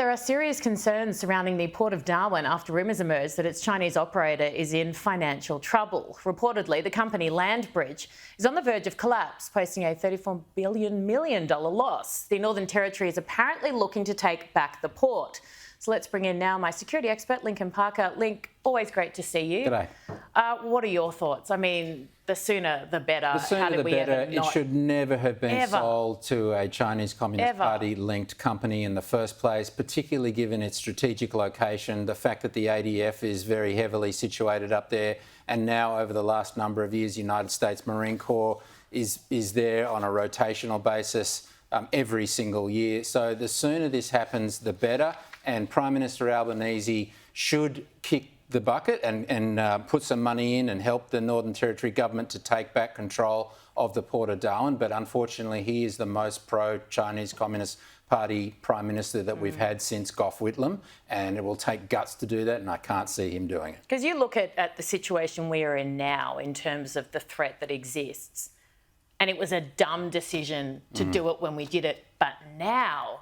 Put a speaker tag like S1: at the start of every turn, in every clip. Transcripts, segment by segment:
S1: There are serious concerns surrounding the Port of Darwin after rumours emerged that its Chinese operator is in financial trouble. Reportedly, the company Landbridge is on the verge of collapse, posting a $34 million loss. The Northern Territory is apparently looking to take back the port. So let's bring in now my security expert, Lincoln Parker. Link, always great to see you.
S2: G'day.
S1: What are your thoughts? I mean, the sooner the better.
S2: The sooner the better. It should never have been sold to a Chinese Communist Party-linked company in the first place, particularly given its strategic location, the fact that the ADF is very heavily situated up there, and now over the last number of years, the United States Marine Corps is there on a rotational basis every single year. So the sooner this happens, the better. And Prime Minister Albanese should kick the bucket and put some money in and help the Northern Territory government to take back control of the Port of Darwin. But unfortunately, he is the most pro-Chinese Communist Party Prime Minister that we've had since Gough Whitlam, and it will take guts to do that, and I can't see him doing it.
S1: Because you look at the situation we are in now in terms of the threat that exists, and it was a dumb decision to do it when we did it, but now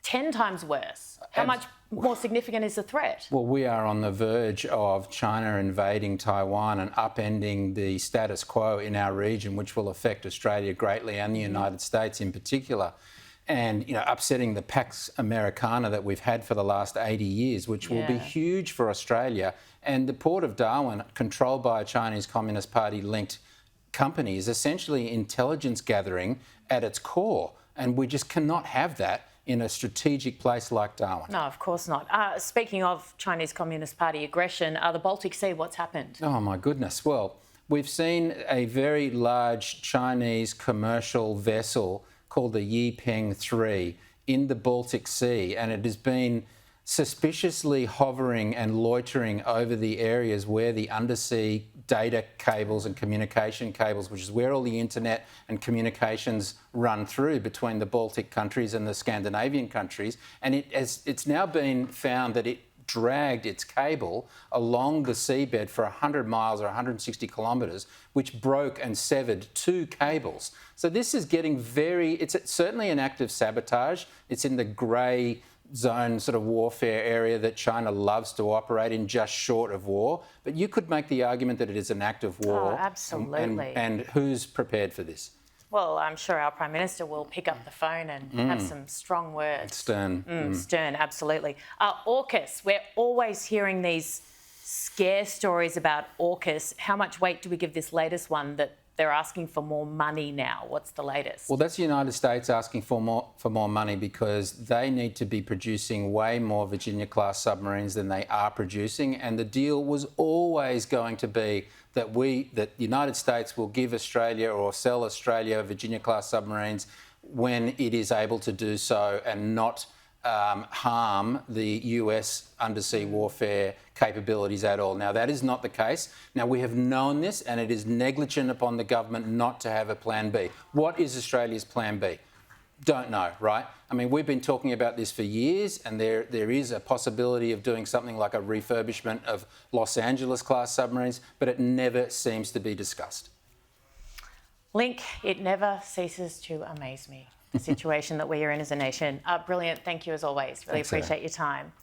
S1: 10 times worse. How much more significant is the threat?
S2: Well, we are on the verge of China invading Taiwan and upending the status quo in our region, which will affect Australia greatly and the United States in particular. And, upsetting the Pax Americana that we've had for the last 80 years, which will be huge for Australia. And the Port of Darwin, controlled by a Chinese Communist Party-linked company, is essentially intelligence gathering at its core. And we just cannot have that in a strategic place like Darwin.
S1: No, of course not. Speaking of Chinese Communist Party aggression, the Baltic Sea, what's happened?
S2: Oh, my goodness. Well, we've seen a very large Chinese commercial vessel called the Yipeng 3 in the Baltic Sea, and it has been suspiciously hovering and loitering over the areas where the undersea data cables and communication cables, which is where all the internet and communications run through between the Baltic countries and the Scandinavian countries. And it's now been found that it dragged its cable along the seabed for 100 miles or 160 kilometres, which broke and severed 2 cables. So this is getting it's certainly an act of sabotage. It's in the grey zone sort of warfare area that China loves to operate in, just short of war. But you could make the argument that it is an act of war.
S1: Oh, absolutely.
S2: And who's prepared for this?
S1: Well, I'm sure our Prime Minister will pick up the phone and have some strong words.
S2: Stern.
S1: Stern, absolutely. AUKUS, we're always hearing these scare stories about AUKUS. How much weight do we give this latest one that they're asking for more money now? What's the latest?
S2: Well, that's the United States asking for more money because they need to be producing way more Virginia-class submarines than they are producing. And the deal was always going to be that the United States will give Australia or sell Australia Virginia-class submarines when it is able to do so and not harm the US undersea warfare capabilities at all. Now, that is not the case. Now, we have known this, and it is negligent upon the government not to have a plan B. What is Australia's plan B? Don't know, right? I mean, we've been talking about this for years, and there is a possibility of doing something like a refurbishment of Los Angeles-class submarines, but it never seems to be discussed.
S1: Link, it never ceases to amaze me, the situation that we are in as a nation. Brilliant. Thank you as always. Really appreciate your time.